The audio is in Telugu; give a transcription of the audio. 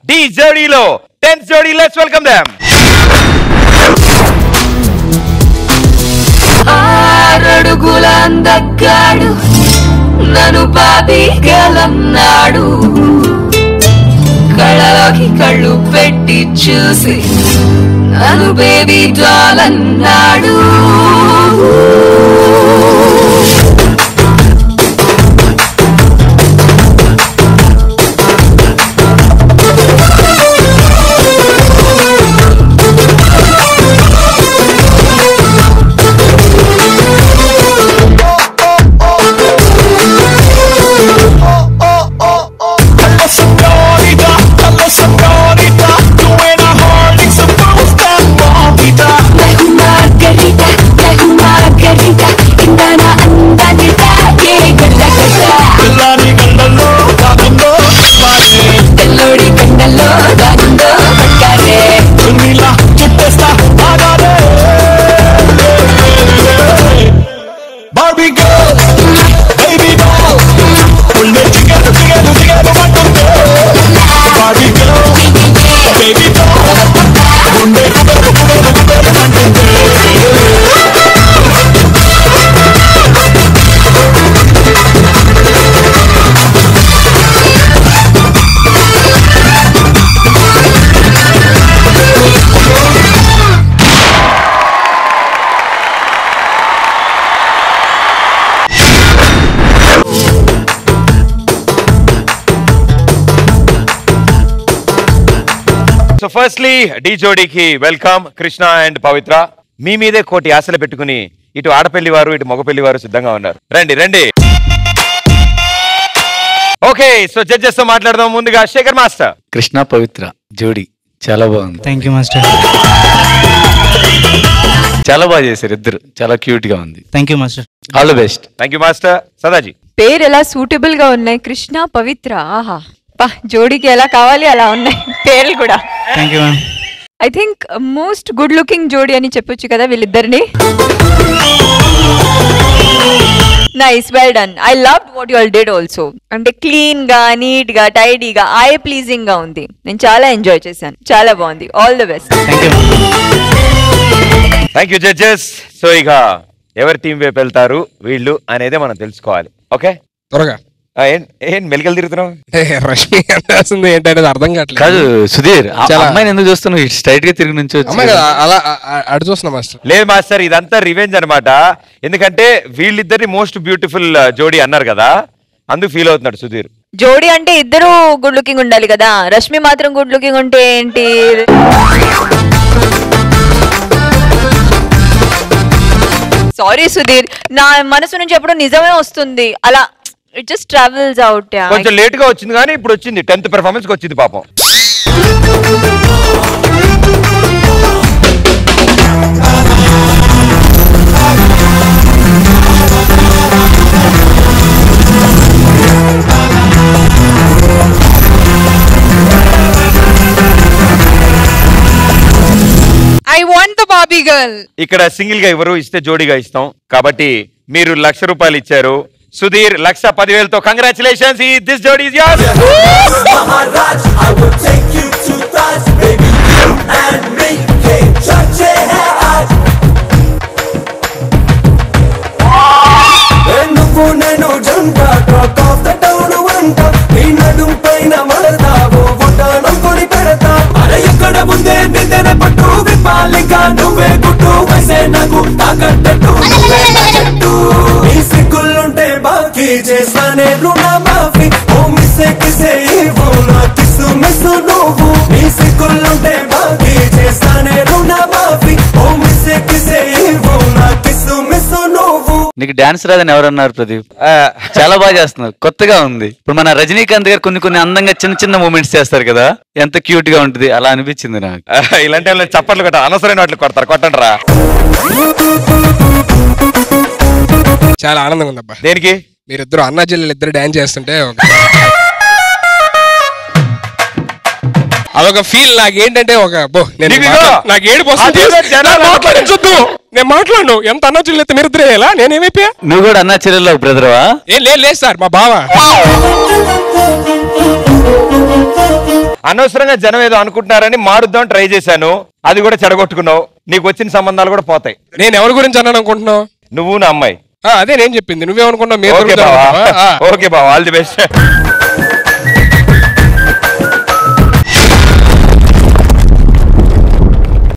డి జోడీలో 10th జోడీ. Let's welcome them. ఆరడుగుల అందగాడు నన్ను పాపిగలన్నాడు, కళ్ళలోకి కళ్ళు పెట్టి చూసి నన్ను బేబీ డాల్ అన్నాడు. సో ఫస్ట్లీ డి జోడీకి వెల్కమ్. కృష్ణ అండ్ పవిత్ర మీ మీదే కోటి ఆశలు పెట్టుకుని ఇటు ఆడపల్లి వారు ఇటు మగపల్లి వారు సిద్ధంగా ఉన్నారు. రండి రండి. ఓకే, సో జడ్జెస్ తో మాట్లాడదాం. ముందుగా శేఖర్ మాస్టర్. కృష్ణ పవిత్ర జోడీ చాలా బాగుంది. Thank you master. చాలా బాగా చేశారు ఇద్దరు, చాలా క్యూట్ గా ఉంది. Thank you master. All the best. Thank you master. Sadaji. పేరు ఎలా సూటబుల్ గా ఉన్నాయి, కృష్ణ పవిత్ర. ఆహా, జోడీకి ఎలా కావాలి అలా ఉన్నాయి పేర్లు కూడా. Thank you ma'am. I think most good looking జోడీ అని చెప్పొచ్చు కదా వీళ్ళిద్దరిని. Nice, well done. I love what you all did also. అంటే క్లీన్ గా, నీట్ గా, టైడీగా, ఐ ప్లీజింగ్ గా ఉంది. నేను చాలా ఎంజాయ్ చేశాను, చాలా బాగుంది. All the best. Thank you judges. So ఇక ఎవరి టీం వైపు వెళ్తారు వీళ్ళు అనేదే మనం తెలుసుకోవాలి. ఓకే, త్వరగా. ఏం మెలికలు తిరుగుతున్నావు? రష్మి అంటాల్సింది ఏంటనేది అర్థం కావట్లేదు. కాదు సుధీర్, అమ్మాయిని ఎందుకు చూస్తున్నావు? స్ట్రైట్ గా తిరిగి నుంచి అలా అడు చూస్తున్నా మాస్టర్. లేదు మాస్టర్, ఇదంతా రివెంజ్ అనమాట. ఎందుకంటే వీళ్ళిద్దరిని మోస్ట్ బ్యూటిఫుల్ జోడీ అన్నారు కదా, అందుకు ఫీల్ అవుతున్నాడు సుధీర్. జోడీ అంటే ఇద్దరు గుడ్ లుకింగ్ ఉండాలి కదా, రష్మి మాత్రం గుడ్ లుకింగ్ ఉంటే ఏంటి? సారీ సుధీర్, నా మనసు నుంచి ఎప్పుడు నిజమే వస్తుంది, అలా ఇట్ జస్ట్ ట్రావెల్స్ అవుట్. కొంచెం లేట్ గా వచ్చింది కానీ ఇప్పుడు వచ్చింది. 10th పెర్ఫార్మెన్స్ కి వచ్చింది పాపం. I want the Barbie girl. ఇక్కడ సింగిల్ గా ఎవరు ఇస్తే జోడీగా ఇస్తాం కాబట్టి మీరు ₹1,00,000 ఇచ్చారు. సుధీర్ 1,10,000తో congratulations. This jodi is yours. Maharaj I will take you to Taj baby you and me కే చర్చే హై ఆజ్. నువ్వు నేను జంట టాక్ ఆఫ్ ద టౌన్ వంట నీ నడుం పైన మడతావు వటానం కొని పెడతా. అరే ఎక్కడ ముందే నిందెన పట్టు విపాలిగా నువ్వే గుట్టు వసే నాకు తాకట్టట్టు నువ్వే చెట్టు. ఈ సిగ్గులుంటే బాకీ చేస్తానే రుణ మాఫీ. ఓ మిస్సే కిసే ఇవ్వు నా కిస్సు మిస్సు నువ్వు. ఈ సిగ్గులుంటే బాకీ చేస్తానే రుణ మాఫీ. ఓ మిస్సే కిసే ఇవ్వు నా కిస్సు మిస్సు నువ్వు. నీకు డాన్స్ రాదని ఎవరన్నారు ప్రదీప్? చాలా బాగా చేస్తున్నారు, కొత్తగా ఉంది. ఇప్పుడు మన రజనీకాంత్ గారు కొన్ని అందంగా చిన్న చిన్న మూమెంట్స్ చేస్తారు కదా, ఎంత క్యూట్ గా ఉంటుంది, అలా అనిపించింది నాకు. ఇలాంటి చప్పట్లు కొట్ట అనవసరమైన వాటికి కొడతారు, కొట్టండి రా. చాలా ఆనందంగా ఉందబ్బా. దేనికి? మీరిద్దరు అన్నా చెల్లెలు ఇద్దరు డాన్స్ చేస్తుంటే అదొక ఫీల్. నాకేంటంటే నాకు ఏడుపు వస్తుంది. నేను మాట్లాడు ఎంత అన్నా చెల్లెలు మీరు ఇద్దరే ఎలా నేనేమైపోయా? నువ్వు కూడా అన్నా చెల్లెల్లో బ్రదర్వా? ఏం లేదు సార్, మా బావ. అనవసరంగా జనం ఏదో అనుకుంటున్నారని మారుద్దాం ట్రై చేశాను, అది కూడా చెడగొట్టుకున్నావు. నీకు వచ్చిన సంబంధాలు కూడా పోతాయి. నేను ఎవరి గురించి అన్నాను అనుకుంటున్నావు? నువ్వు నా అమ్మాయి. అదే నేను చెప్పింది, నువ్వేమనుకున్నావు? మీరు ఓకే బావా, ఆల్ ది బెస్ట్.